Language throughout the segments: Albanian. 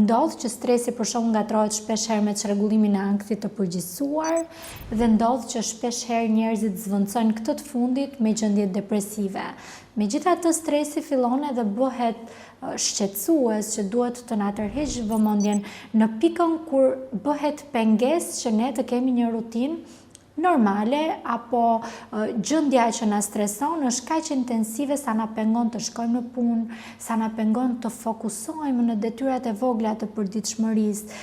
ndodh që stresi për shkak ngatrohet shpesh herë me çrregullimin e ankthit të përgjithësuar dhe ndodh që shpesh herë njerëzit zvendçojnë këtë të fundit me gjendje depresive. Megjithatë, stresi fillon edhe bëhet shqetësues që duhet të na tërheqë vëmendjen në pikën kur bëhet pengesë që ne të kemi një rutinë normale apo gjendja që na streson është kaq intensive sa na pengon të shkojmë në punë, sa na pengon të fokusohemi në detyrat e vogla të përditshmërisë.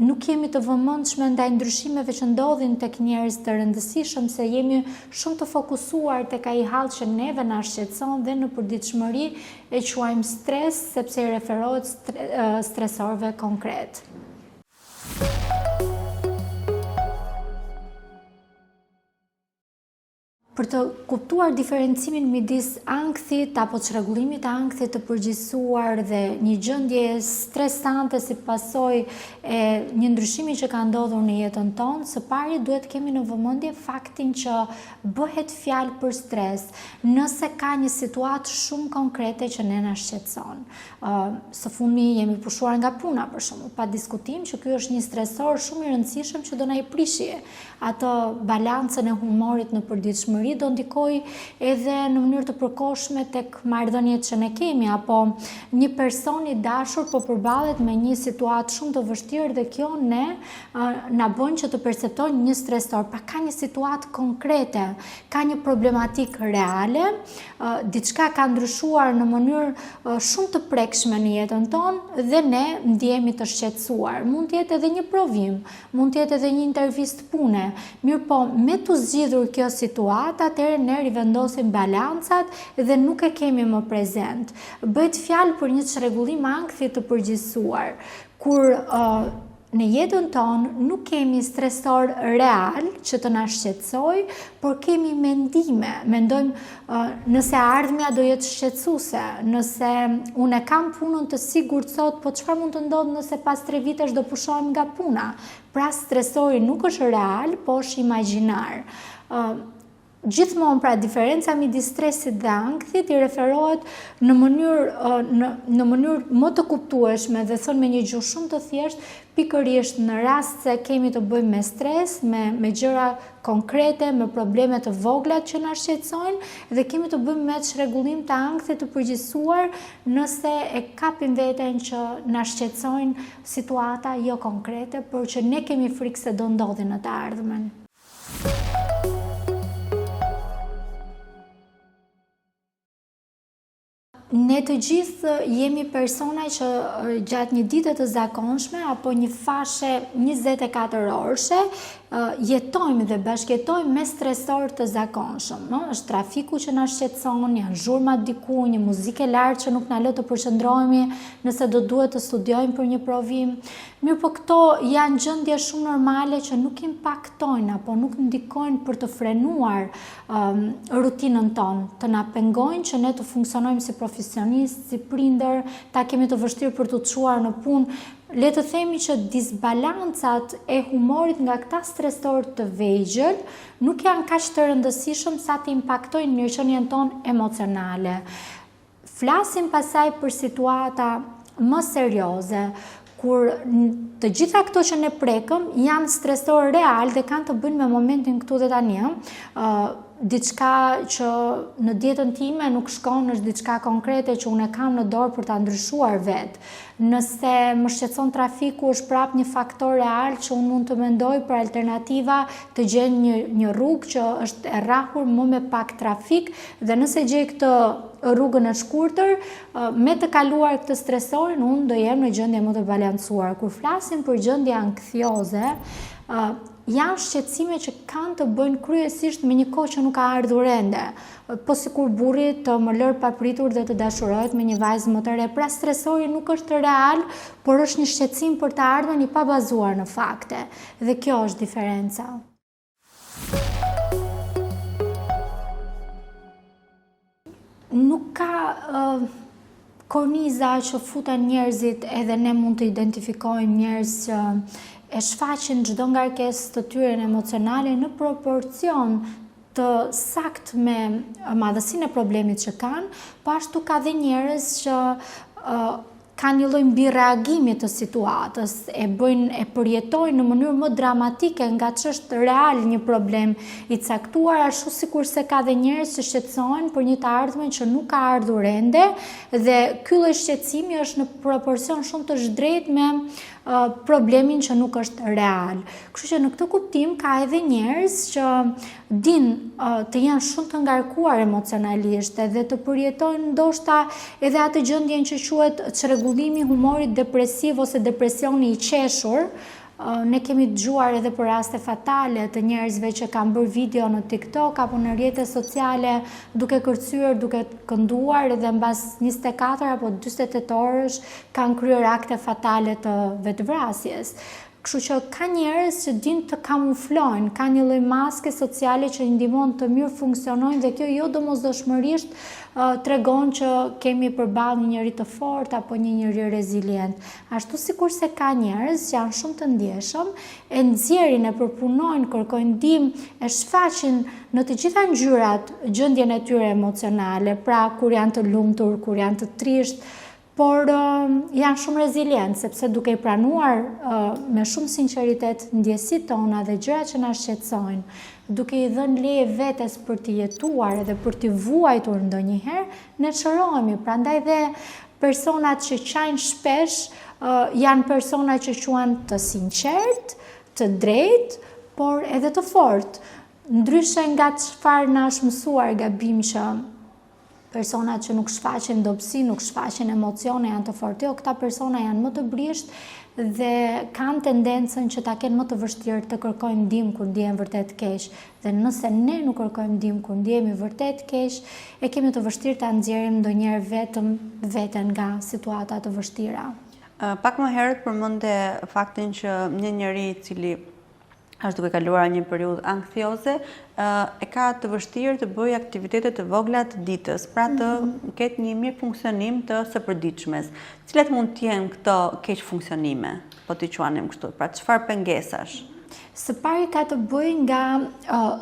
Nuk jemi të vëmendshme ndaj ndryshimeve që ndodhin tek njerëz të rëndësishëm se jemi shumë të fokusuar tek ai hall që neve na shqetëson dhe në përditshmëri e quajmë stres sepse i referohet stresorëve konkret. Për të kuptuar diferencimin midis ankthit apo çrregullimit të ankthit të përgjithësuar dhe një gjendje stresante si pasojë e një ndryshimi që ka ndodhur në jetën tonë, së pari duhet kemi në vëmendje faktin që bëhet fjalë për stres nëse ka një situatë shumë konkrete që ne na shqetëson. Së fundmi jemi pushuar nga puna për shembull, pa diskutim që ky është një stresor shumë i rëndësishëm që do na i prishje atë balancën e humorit në përditshmëri, do ndikoj edhe në mënyrë të përkohshme tek marrëdhëniet që ne kemi, apo një person i dashur po përballet me një situatë shumë të vështirë dhe kjo na bën që të perceptojmë një stresor. Pa ka një situatë konkrete, ka një problematik reale, diçka ka ndryshuar në mënyrë shumë të prekshme në jetën tonë dhe ne ndjehemi të shqetësuar. Mund të jetë edhe një provim, mund të jetë edhe një intervistë pune. Mirë po, me të zgjidhur kjo situatë, atëherë ne rivendosim balancat dhe nuk e kemi më prezent. Bëhet fjalë për një çrregullim ankthi të përgjithësuar, kur në jetën tonë nuk kemi stresor real që të na shqetësoj, por kemi mendime. Mendojmë nëse ardhmja do jetë shqetësuese, nëse unë kam punën të sigurt sot, po çfarë mund të ndodhë nëse pas 3 vitesh do pushohem nga puna? Pra stresori nuk është real, po është imagjinar. Gjithmonë pra diferenca midis stresit dhe ankthit i referohet në mënyrë më të kuptueshme dhe thënë me një gjuhë shumë të thjeshtë, pikërisht në rast se kemi të bëjmë me stres, me gjëra konkrete, me probleme të vogla që na shqetësojnë dhe kemi të bëjmë me çrregullim të ankthit të përgjithësuar nëse e kapim veten që na shqetësojnë situata jo konkrete, por që ne kemi frikë se do ndodhi në të ardhmen. Ne të gjithë jemi persona që gjatë një dite të zakonshme apo një fashe 24 orëshe jetojmë dhe bashkëjetojmë me stresor të zakonshëm. Është trafiku që na shqetëson, janë zhurmat diku, një muzikë e lartë që nuk na lë të përqendrohemi nëse do duhet të studiojmë për një provim. Mirë po këto janë gjendje shumë normale që nuk impaktojnë apo nuk ndikojnë për të frenuar rutinën tonë, të na pengojnë që ne të funksionojmë si profesionistë, si prindër, ta kemi të vështirë për të çuar në punë. Le të themi që disbalancat e humorit nga këta stresor të vegjël nuk janë kaq të rëndësishëm sa të impaktojnë mirëqenien tonë emocionale. Flasim pasaj për situata më serioze, kur të gjitha këto që ne prekëm janë stresor real dhe kanë të bëjnë me momentin këtu dhe tani. Diçka që në dietën time nuk shkon, është diçka konkrete që unë e kam në dorë për ta ndryshuar vetë. Nëse më shqetëson trafiku, është prap një faktor real që unë mund të mendoj për alternativa të gjej një rrugë që është e rrahur më me pak trafik dhe nëse gjej këtë rrugën e shkurtër, me të kaluar këtë stresorin, unë do jem në gjendje më të balancuar. Kur flasim për gjendje anktioze, janë shqetësime që kanë të bëjnë kryesisht me një kohë që nuk ka ardhur ende. Po sikur burri të më lërë papritur dhe të dashurohet me një vajzë më të re. Pra stresori nuk është real, por është një shqetësim për të ardhmen i pabazuar në fakte. Dhe kjo është diferenca. Nuk ka korniza që futen njerëzit edhe ne mund të identifikojmë njerëz që e shfaqin çdo ngarkesë të tyre emocionale në proporcion të sakt me madhësinë e problemit që kanë, po ashtu ka dhe njerëz që ka një lloj mbireagimi të situatës, e përjetojnë në mënyrë më dramatike nga ç'është real një problem i caktuar, ashtu sikurse ka dhe njerëz që shqetësohen për një të ardhmen që nuk ka ardhur ende, dhe ky lloj shqetësimi është në proporcion shumë të zhdrejtë me problemin që nuk është real. Kështu që në këtë kuptim ka edhe njerëz që të janë shumë të ngarkuar emocionalisht dhe të përjetojnë ndoshta edhe atë gjendjen që quhet çrregullimi i humorit depresiv ose depresioni i qeshur. Ne kemi dëgjuar edhe për raste fatale të njerëzve që kanë bërë video në TikTok apo në rrjetet sociale duke kërcyer, duke kënduar dhe mbas 24 apo 48 orësh kanë kryer akte fatale të vetvrasjes. Kështu që ka njerëz që dinë të kamuflojnë, ka një lloj maske sociale që i ndihmon të mirë funksionojnë dhe kjo jo domosdoshmërisht tregon që kemi përballë një njeri të fortë apo një njeri rezilient. Ashtu sikurse ka njerëz që janë shumë të ndjeshëm, e nxjerrin, e përpunojnë, kërkojnë ndihmë, e shfaqin në të gjitha ngjyrat gjendjen e tyre emocionale, pra kur janë të lumtur, kur janë të trisht, por janë shumë rezilient, sepse duke i pranuar me shumë sinqeritet ndjesitë tona dhe gjërat që na shqetësojnë, duke i dhënë leje vetes për të jetuar edhe për të vuajtur ndonjëherë, ne çrohemi. Prandaj dhe personat që qajnë shpesh janë persona që quhen të sinqert, të drejt, por edhe të fort. Ndryshe nga çfarë na është mësuar gabim që personat që nuk shfaqen dobësi, nuk shfaqen emocione, janë të fortë. Jo, këta persona janë më të brisht dhe kanë tendencën që ta kenë më të vështirë të kërkojnë ndihmë kur ndihen vërtet keq. Dhe nëse ne nuk kërkojmë ndihmë kur ndihemi vërtet keq, e kemi të vështirë ta nxjerrim ndonjëherë vetëm veten nga situata të vështira. Pak më herët përmende faktin që një njeri i cili është duke kaluar një periudhë anksiose, e ka të vështirë të bëjë aktivitete të vogla të ditës, pra të ketë një mirë funksionim të së përditshmes. Cilat mund të jenë këto keq funksionime, po t'i quanim kështu, pra çfarë pengesash? Së pari ka të bëjë nga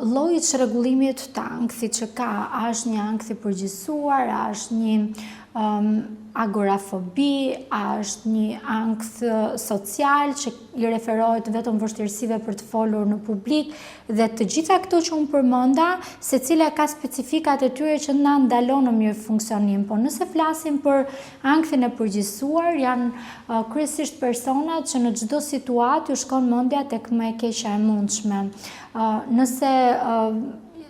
lloji i çrregullimit të ankthit që ka, a është një ankthi përgjithësuar, a është një agorafobi, a është një ankth social që i referohet vetëm vështirësive për të folur në publik, dhe të gjitha këto që unë përmenda, secila ka specifikat e tyre që na ndalon në mirë funksionim. Po nëse flasim për ankthin e përgjithësuar, janë kryesisht personat që në çdo situatë ju shkon mendja tek më e keqja e mundshme. Nëse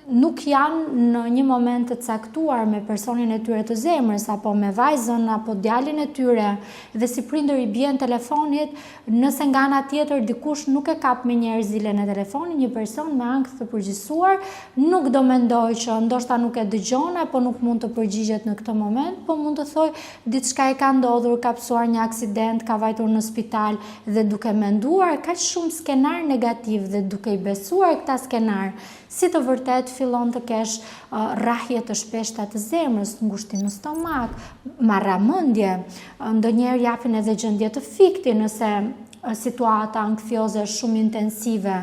nuk janë në një moment të caktuar me personin e tyre të zemrës, apo me vajzën, apo djalin e tyre, dhe si prindër i bien telefonit, nëse nga ana tjetër dikush nuk e kap me njerë zilen e telefonit, një person me ankth të përgjithësuar nuk do mendoj që ndoshta nuk e dëgjon, apo nuk mund të përgjigjet në këtë moment, po mund të thoj diçka i ka ndodhur, ka pasur një aksident, ka vajtur në spital, dhe duke menduar kaq shumë skenar negativ dhe duke i besuar këta skenar, si të vërtet fillon të kesh rrahje të shpeshta të zemrës, ngushtim në stomak, marramendje, ndonjëherë japin edhe gjendje të fikti nëse situata anktioze është shumë intensive.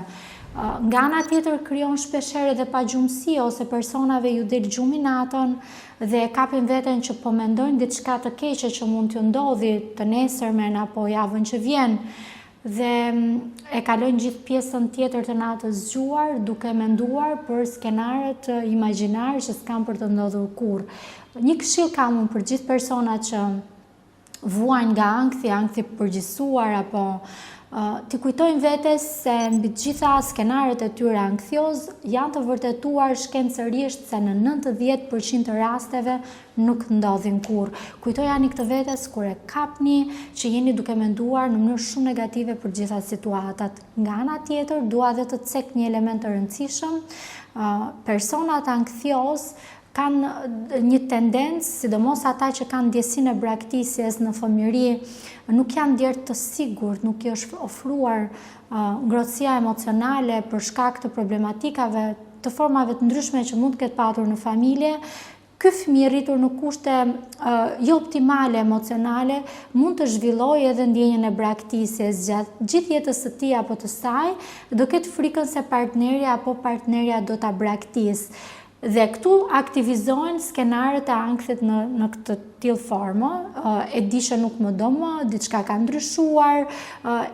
Nga ana tjetër krijon shpeshherë edhe pagjumësi, ose personave ju del gjumi natën dhe kapin veten që po mendojnë diçka të keqe që mund t'ju ndodhi të nesërmen apo javën që vjen, dhe e kalojnë gjithë pjesën tjetër të natës zgjuar duke menduar për skenarët imagjinar që s'kan për të ndodhur kurrë. Një këshill kam unë për gjithë personat që vuajnë nga ankthi përgjithësuar, apo t'i kujtojnë vetes se mbi të gjitha skenarët e tyre ankthios janë të vërtetuar shkencërisht se në 90% të rasteve nuk ndodhin kurrë. Kujtojani këtë vetes kur e kapni që jeni duke menduar në mënyrë shumë negative për gjitha situatat. Nga ana tjetër, dua edhe të cek një element të rëndësishëm. Personat ankthios kanë një tendencë, sidomos ata që kanë ndjesinë e braktisjes në fëmijëri, nuk janë djerë të sigurt, nuk i është ofruar ngrohtësia emocionale për shkak të problematikave të formave të ndryshme që mund të ketë patur në familje. Ky fëmijë rritur në kushte jo optimale emocionale mund të zhvillojë edhe ndjenjen e braktisjes gjatë gjithë jetës së tij apo të saj, do ketë frikën se partnerja apo partnerja do ta braktisë. Dhe këtu aktivizohen skenarët e ankthit në këtë tillë formë, e di që nuk më do më, diçka ka ndryshuar,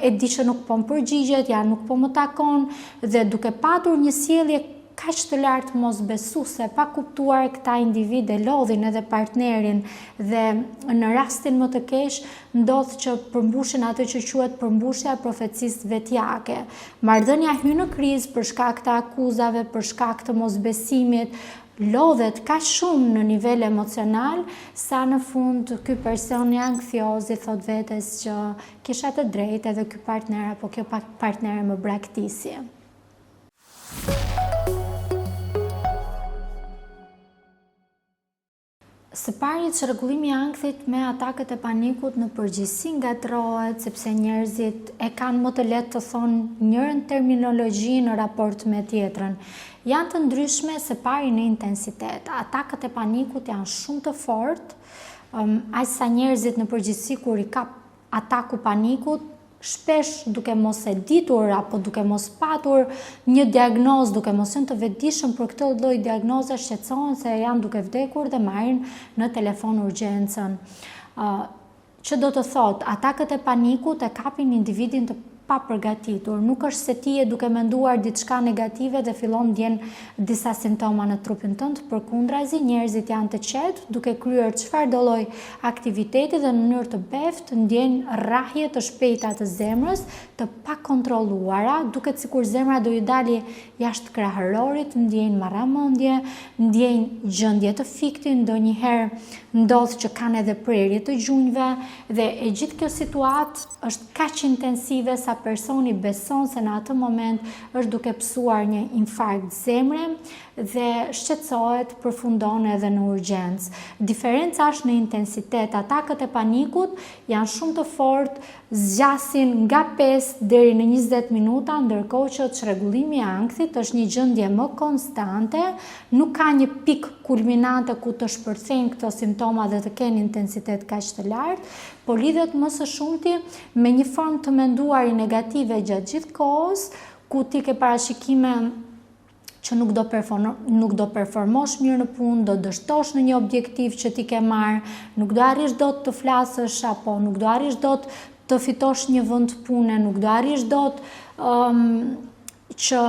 e di që nuk po më përgjigjet, ja nuk po më takon, dhe duke patur një sjellje kaq të lartë mosbesuese, pa kuptuar këta individe lodhin edhe partnerin, dhe në rastin më të keq ndodh që përmbushin atë që quhet përmbushja e profecisë vetjake. Marrëdhënia hyn në krizë për shkak të akuzave, për shkak të mosbesimit, lodhet kaq shumë në nivel emocional sa në fund ky person i ankthioz i thot vetes që kisha të drejtë edhe ky partner apo kjo partnere më braktisi. Së pari, çrregullimi i ankthit me ataket e panikut në përgjithësi ngatrohet sepse njerëzit e kanë më të lehtë të thonë njërin terminologji në raport me tjetrën. Janë të ndryshme, së pari në intensitet. Ataket e panikut janë shumë të fortë, aq sa njerëzit në përgjithësi kur i kap ataku panikut, shpesh duke mos e ditur apo duke mos patur një diagnozë, duke mos qenë të vetëdijshëm për këtë lloj diagnoze, shqetësohen se janë duke vdekur dhe marrin në telefon urgjencën. Që do të thotë, ataket e panikut e kapin individin të papërgatitur. Nuk është se ti e duke menduar diçka negative dhe fillon ndjen disa simptoma në trupin tënd, përkundrazi njerëzit janë të qetë, duke kryer çfarëdo lloj aktiviteti dhe në mënyrë të beftë ndjejnë rrahje të shpejta të zemrës, të pakontrolluara, duket sikur zemra do i dalë jashtë krahërorit, ndjejnë marramendje, ndjejnë gjendje të fikti, ndonjëherë ndodh që kanë edhe prerje të gjunjve, dhe e gjithë kjo situatë është kaq intensive sa personi beson se në atë moment është duke psuar një infarkt zemre dhe shqetësohet, përfundon edhe në urgjencë. Diferenca është në intensitet. Ataket e panikut janë shumë të fortë, zgjasin nga 5 deri në 20 minuta, ndërkohë që çrregullimi i ankthit është një gjendje më konstante, nuk ka një pikë kulminante ku të shpërthejnë këto simptoma dhe të kenë intensitet kaq të lartë, por lidhet më së shumti me një formë të menduari negative gjatë gjithë kohës, ku ti ke parashikime që nuk do performosh mirë në punë, do dështosh në një objektiv që ti ke marrë, nuk do arrish dot të flasësh apo nuk do arrish dot të fitosh një vend pune, nuk do arrish dot që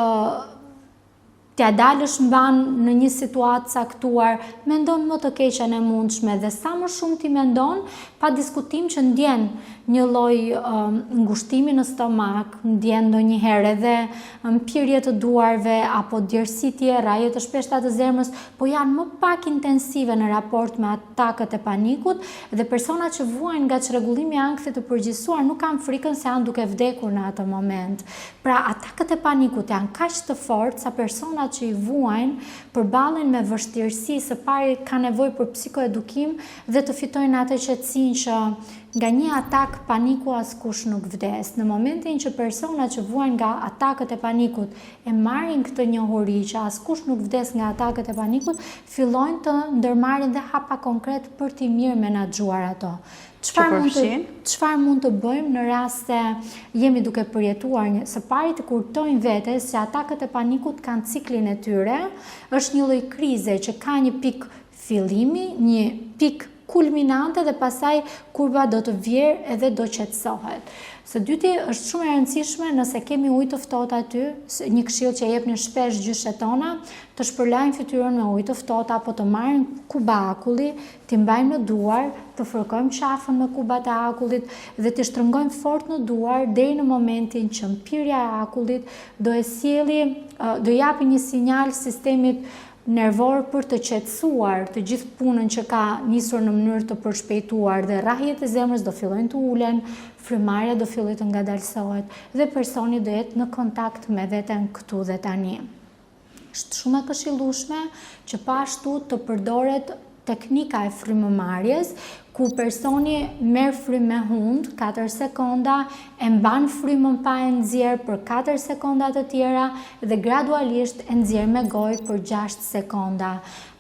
t'ja dalësh mban në një situatë caktuar, mendon më të keqen e mundshme, dhe sa më shumë ti mendon, pa diskutim që ndjen një lloj ngushtimi në stomak, ndjen ndonjëherë edhe mpirje të duarve apo djersitje, rrahje të shpeshta të zemrës, po janë më pak intensive në raport me ataket e panikut, dhe personat që vuajnë nga çrregullimi i ankthit të përgjithësuar nuk kanë frikën se janë duke vdekur në atë moment. Pra, ataket e panikut janë kaq të fortë sa personat që i vuajnë përballen me vështirësi, së pari ka nevojë për psikoedukim dhe të fitojnë atë qetësinë që nga një atak paniku askush nuk vdes. Në momentin që personat që vuajnë nga ataket e panikut e marrin këtë njohuri që askush nuk vdes nga ataket e panikut, fillojnë të ndërmarrin dhe hapa konkret për t'i mirë menaxhuar ato. Çfarë mund të bëjmë në rast se jemi duke përjetuar së pari të kurtojmë vetes se ataket e panikut kanë ciklin e tyre, është një lloj krize që ka një pik fillimi, një pik kulminante dhe pasaj kurba do të vjerë edhe do qetësohet. Së dyti është shumë e rëndësishme nëse kemi ujë të ftohtë aty, një këshill që jepni shpesh gjyshet tona, të shpërlajnë fytyrën me ujë të ftohtë apo të marrin kuba akulli, t'i mbajmë në duar, të fërkojmë qafën me kubat e akullit dhe t'i shtrëngojmë fort në duar deri në momentin që mpirja e akullit do japi një sinjal sistemit nervor për të qetësuar të gjithë punën që ka nisur në mënyrë të përshpejtuar, dhe rrahjet e zemrës do fillojnë të ulen, frymarrja do fillojë të ngadalësohet dhe personi do jetë në kontakt me veten këtu dhe tani. Është shumë e këshillueshme që pa ashtu të përdoret teknika e frymëmarrjes, ku personi merr frymë me hund 4 sekonda, e mban frymën pa e nxjerr për 4 sekonda të tjera dhe gradualisht e nxjerr me gojë për 6 sekonda.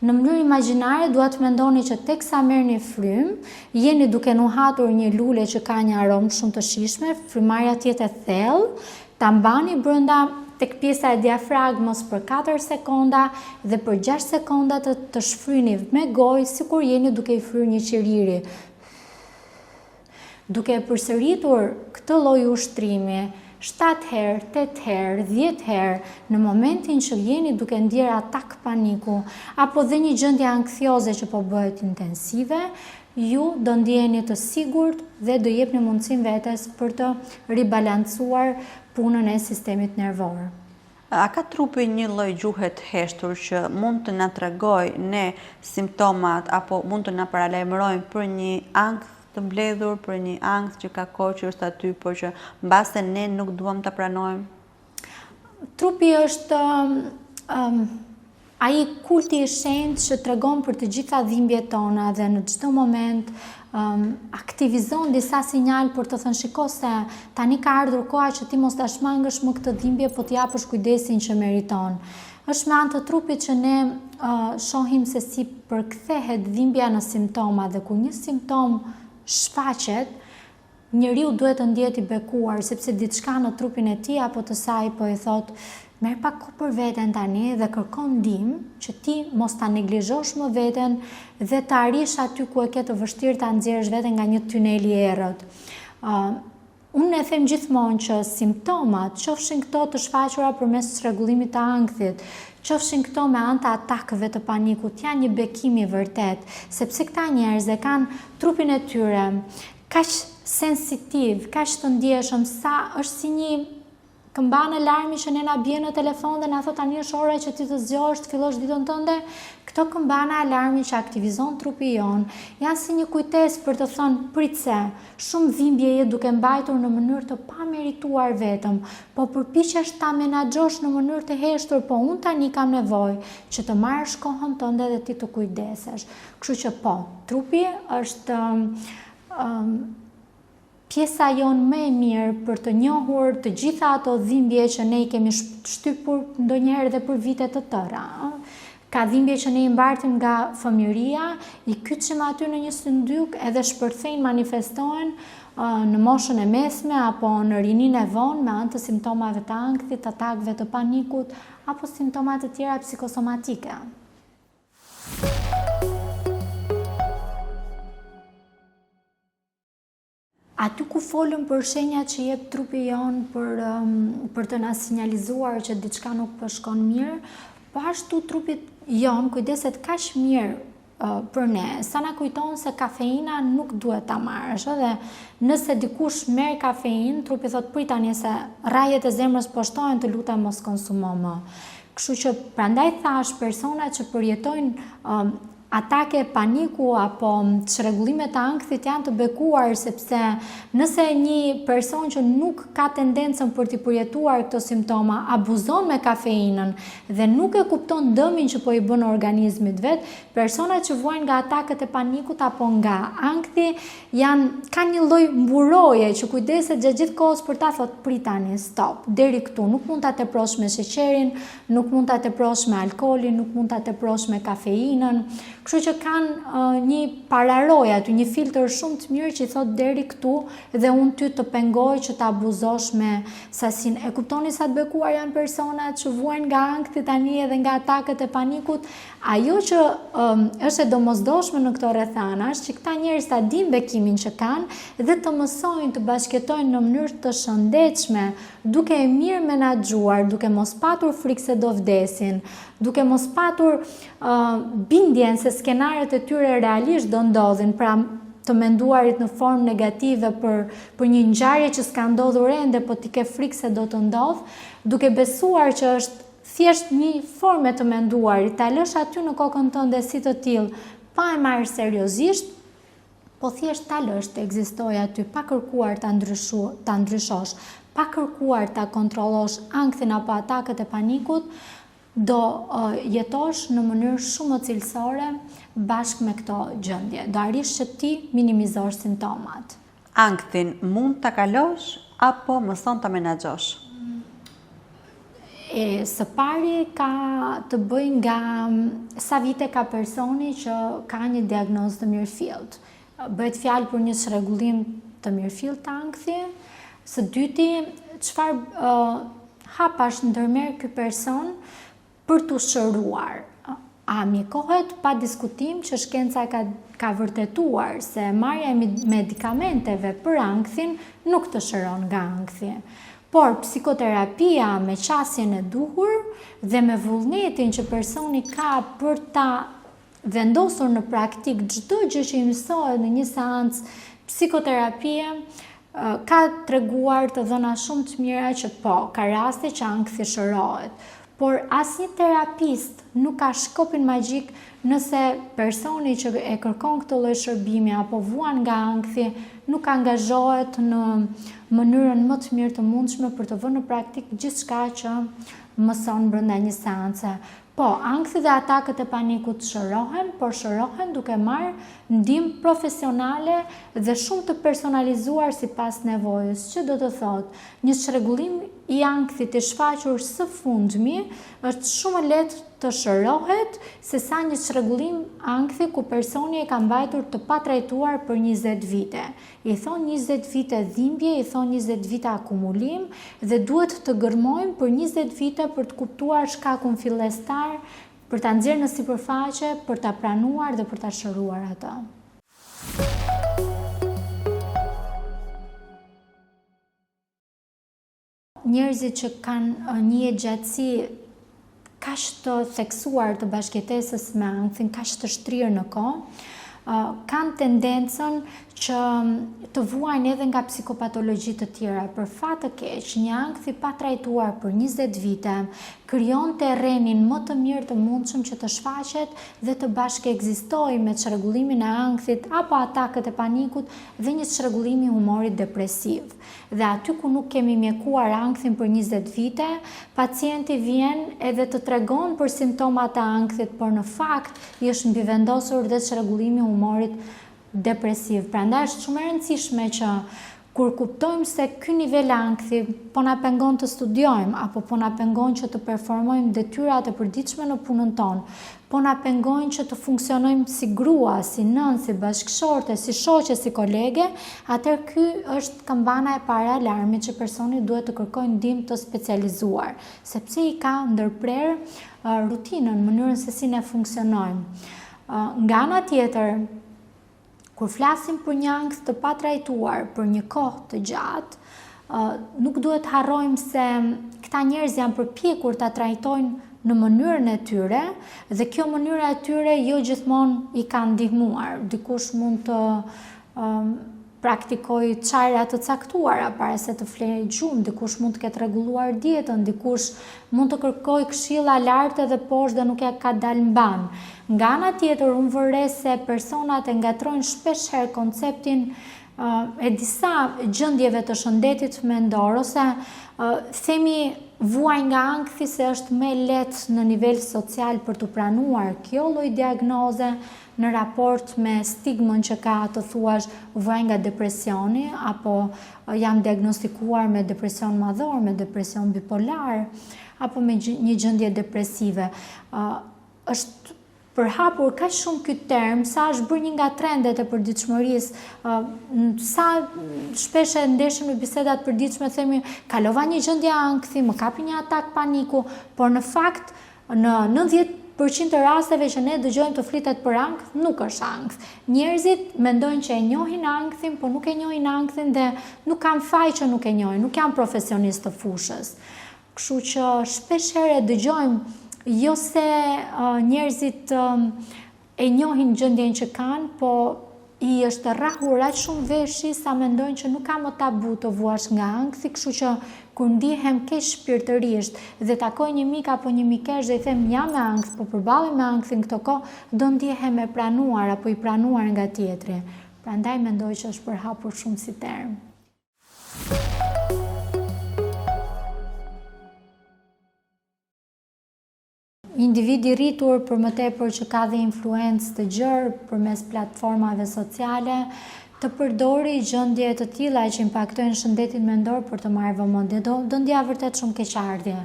Në mënyrë imagjinare duhet mendoni që teksa merrni frymë, jeni duke nuhatur një lule që ka një aromë shumë të shijshme, frymarrja të jetë e thellë, ta mbani brenda tek pjesa e diafragmës për 4 sekonda dhe për 6 sekonda të shfryni me gojë sikur jeni duke i fryrë një qiriri. Duke përsëritur këtë lloj ushtrimi 7 herë, 8 herë, 10 herë, në momentin që jeni duke ndjerë atak paniku, apo dhe një gjendje anktioze që po bëhet intensive, ju do ndjeni të sigurt dhe do jepni mundësinë vetes për të ribalancuar punën e sistemit nervor. A ka trupi një lloj gjuhe të heshtur që mund të na tregojë ne simptomat apo mund të na paralajmërojnë për një ankth të mbledhur, për një ankth që ka kohë që është aty, por që mbase ne nuk duam ta pranojmë? Trupi është ai kulti i shenjtë që tregon për të gjitha dhimbjet tona dhe në çdo moment aktivizon disa sinjal për të thënë shiko se tani ka ardhur koha që ti mos ta shmangësh më këtë dhimbje, po t'i japësh kujdesin që meriton. Është me anë të trupit që ne shohim se si përkthehet dhimbja në simptoma dhe kur një simptom shfaqet, njeriu duhet të ndihet i bekuar sepse diçka në trupin e tij apo të saj po i thot merr pak kohë për veten tani dhe kërkon ndihmë që ti mos ta neglizhosh më veten dhe të arrish aty ku e ke të vështirë ta nxjerrësh veten nga një tunel i errët. Unë e them gjithmonë që simptomat, qofshin këto të shfaqura përmes çrregullimit të ankthit, qofshin këto me anë të atakëve të panikut, janë një bekim i vërtet, sepse këta njerëz e kanë trupin e tyre kaq sensitiv, kaq të ndjeshëm sa është si një këmban alarmi që ne na bie në telefon dhe na thot tani është ora që ti të zgjohesh, të fillosh ditën tënde. Këto këmbana alarmi që aktivizon trupi jon janë si një kujtesë për të thënë pritse, shumë dhimbje je duke mbajtur në mënyrë të pamerituar vetëm, po përpiqesh ta menaxhosh në mënyrë të heshtur, po unë tani kam nevojë që të marrësh kohën tënde dhe ti të kujdesesh. Kështu që po, trupi është pjesa jonë më e mirë për të njohur të gjitha ato dhimbje që ne i kemi shtypur ndonjëherë dhe për vite të tëra. Ka dhimbje që ne i mbartim nga fëmijëria, i kyçim aty në një syndyk edhe shpërthejnë, manifestohen në moshën e mesme apo në rininë e vonë me anë të simptomave të ankthit, atakëve të panikut apo simptoma të tjera psikosomatike. Aty ku folëm për shenjat që jep trupi jon për të na sinjalizuar që diçka nuk po shkon mirë, po ashtu trupit jon kujdeset kaq mirë për ne, sa na kujton se kafeina nuk duhet ta marrësh, dhe nëse dikush merr kafeinë, trupi thot prit tani se rrajet e zemrës po shtohen, të lutem mos konsumo më. Kështu që prandaj thash personat që përjetojnë atake paniku apo çrregullime të ankthit janë të bekuar, sepse nëse një person që nuk ka tendencën për të përjetuar këto simptoma abuzon me kafeinën dhe nuk e kupton dëmin që po i bën organizmit vet, personat që vuajnë nga ataket e panikut apo nga ankthi kanë një lloj mburoje që kujdeset gjatë gjithë kohës për ta thot prit tani, stop, deri këtu, nuk mund ta teprosh me sheqerin, nuk mund ta teprosh me alkoolin, nuk mund ta teprosh me kafeinën. Kështu që kanë një pararoj aty, një filtr shumë të mirë që i thot deri këtu dhe unë ty të pengoj që të abuzosh me sasin. E kuptoni sa të bekuar janë personat që vuajnë nga ankthi tani edhe nga ataket e panikut. Ajo që është e domosdoshme në këto rrethana është që këta njerëz ta dinë bekimin që kanë dhe të mësojnë të bashkëtojnë në mënyrë të shëndetshme, duke e mirë menaxhuar, duke mos patur frikë se do vdesin, duke mos patur bindjen se skenaret e tyre realisht do ndodhin, pra të menduarit në formë negative për një ngjarje që s'ka ndodhur ende, po ti ke frikë se do të ndodh, duke besuar që është thjesht një formë të menduarit, ta lësh aty në kokën tënde si të tillë, pa e marrë seriozisht, po thjesht ta lësh të ekzistojë aty, pa kërkuar ta ndryshosh, pa kërkuar ta kontrollosh ankthin apo ataket e panikut, do jetosh në mënyrë shumë më cilësore bashkë me këto gjendje. Do arrish që ti minimizosh simptomat. Ankthin mund ta kalosh apo mëson ta menaxhosh? Së pari ka të bëjë nga sa vite ka personi që ka një diagnozë të mirëfillt. Bëhet fjalë për një çrregullim të mirëfillt të ankthi. Së dyti, çfarë hapash ndërmerr ky person për t'u shëruar. A mjekohet pa diskutim që shkenca ka vërtetuar se marrja e medikamenteve për ankthin nuk të shëron nga ankthi. Por psikoterapia me qasjen e duhur dhe me vullnetin që personi ka për ta vendosur në praktik çdo gjë që i mësohet në një seancë psikoterapie, ka treguar të dhëna shumë të mira që po, ka raste që ankthi shërohet. Por asnjë terapist nuk ka shkopin magjik nëse personi që e kërkon këtë lloj shërbimi apo vuan nga ankthi nuk angazhohet në mënyrën më të mirë të mundshme për të vënë në praktik gjithçka që mëson brenda një seance. Po, ankthi dhe atakët e panikut shërohen, por shërohen duke marrë ndihmë profesionale dhe shumë të personalizuar sipas nevojës, që do të thotë, një çrregullim i ankthit i shfaqur së fundmi është shumë lehtë të shërohet sesa një çrregullim ankthi ku personi e ka mbajtur të patrajtuar për 20 vite. I thon 20 vite dhimbje, i thon 20 vite akumulim dhe duhet të gërmojmë për 20 vite për të kuptuar shkakun fillestar, për ta nxjerrë në sipërfaqe, për ta pranuar dhe për ta shëruar atë. Njerëzit që kanë një gjatësi kaq të theksuar të bashkëjetesës me ankthin, kaq të shtrirë në kohë, kanë tendencën që të vuajnë edhe nga psikopatologji të tjera. Për fat të keq, një ankth i patrajtuar për 20 vite krijon terrenin më të mirë të mundshëm që të shfaqet dhe të bashkëekzistojë me çrregullimin e ankthit apo atakët e panikut dhe një çrregullim i humorit depresiv. Dhe aty ku nuk kemi mjekuar ankthin për 20 vite, pacienti vjen edhe të tregon për simptomat e ankthit, por në fakt i është mbivendosur dhe çrregullimi i humorit depresiv. Prandaj është shumë e rëndësishme që kur kuptojmë se ky nivel ankthi po na pengon të studiojmë apo po na pengon që të performojmë detyrat e përditshme në punën tonë, po na pengon që të funksionojmë si grua, si nën, si bashkëshorte, si shoqe, si kolege, atëherë ky është kampana e parë e alarmit që personi duhet të kërkojë ndihmë të specializuar, sepse i ka ndërprer rutinën, mënyrën se si ne funksionojmë. Nga ana tjetër, kur flasim për një ankth të patrajtuar për një kohë të gjatë, nuk duhet harrojmë se këta njerëz janë përpjekur ta trajtojnë në mënyrën e tyre dhe kjo mënyra e tyre jo gjithmonë i ka ndihmuar. Dikush mund të praktikoj çajra të caktuara para se të flejë gjumë, dikush mund të ketë rregulluar dietën, dikush mund të kërkoj këshilla lart edhe poshtë dhe nuk ja ka dalë mban. Nga ana tjetër, unë vëre se personat e ngatrojnë shpesh herë konceptin e disa gjendjeve të shëndetit mendor ose themi vuaj nga ankthi se është më lehtë në nivel social për të pranuar kjo lloj diagnoze në raport me stigmën që ka të thuash vuaj nga depresioni apo jam diagnostikuar me depresion madhor, me depresion bipolar apo me një gjendje depresive. Është përhapur ka shumë ky term, sa është bërë një nga trendet e përditshmërisë, sa shpesh e ndeshëm në bisedat përditshme themi kalova një gjendje ankthi, më kapi një atak paniku, por në fakt në 90% të rasteve që ne dëgjojmë të flitet për ankth, nuk është ankth. Njerëzit mendojnë që e njohin ankthin, por nuk e njohin ankthin dhe nuk kanë faj që nuk e njohin, nuk janë profesionistë të fushës. Kështu që shpesh herë dëgjojmë jo se njerëzit e njohin gjendjen që kanë, po i është rrahur aq shumë veshi sa mendojnë që nuk ka më tabu të vuash nga ankthi, kështu që kur ndihem keq shpirtërisht dhe takoj një mik apo një mikesh dhe i them jam me ankth, po përballem me ankthin këtë kohë, do ndihem e pranuar apo i pranuar nga tjetri. Prandaj mendoj që është përhapur shumë si term. Individi rritur për më tepër që ka dhe influencë të gjerë përmes platformave sociale, të përdori gjendje të tilla që impaktojnë shëndetin mendor për të marrë vëmendje, do ndja vërtet shumë keqardhje.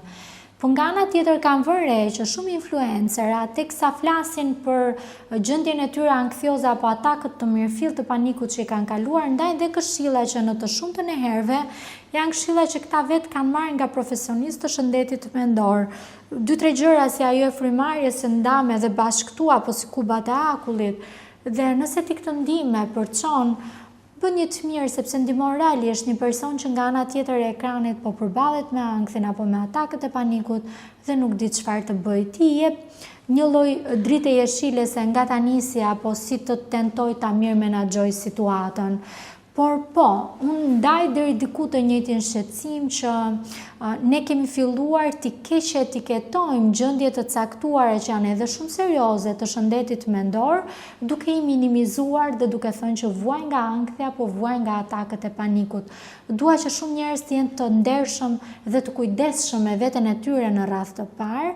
Po nga ana tjetër kam vënë re që shumë influencera teksa flasin për gjendjen e tyre ankthioze apo atakët të mirëfillt të panikut që i kanë kaluar, ndajnë dhe këshilla që në të shumtën e herëve janë këshilla që këta vetë kanë marrë nga profesionistë të shëndetit mendor. 2-3 gjëra si ajo e frymarrjes së ndame dhe bashkëtu apo si kubat e akullit. Dhe nëse ti këtë ndihmë përçon, bën një të mirë sepse ndihmon realisht një person që nga ana tjetër e ekranit po përballet me ankthin apo me atakët e panikut dhe nuk di çfarë të bëjë. Ti jep një lloj drite jeshilese nga ta nisi apo si të tentoj ta mirë menaxhoj situatën. Por po, unë ndaj deri diku të njëjtin shqetësim që ne kemi filluar të keq etiketojmë gjendje të caktuara që janë edhe shumë serioze të shëndetit mendor, duke i minimizuar dhe duke thënë që vuajnë nga ankthi apo vuajnë nga atakët e panikut. Dua që shumë njerëz të jenë të ndershëm dhe të kujdesshëm me veten e tyre në radhë të parë.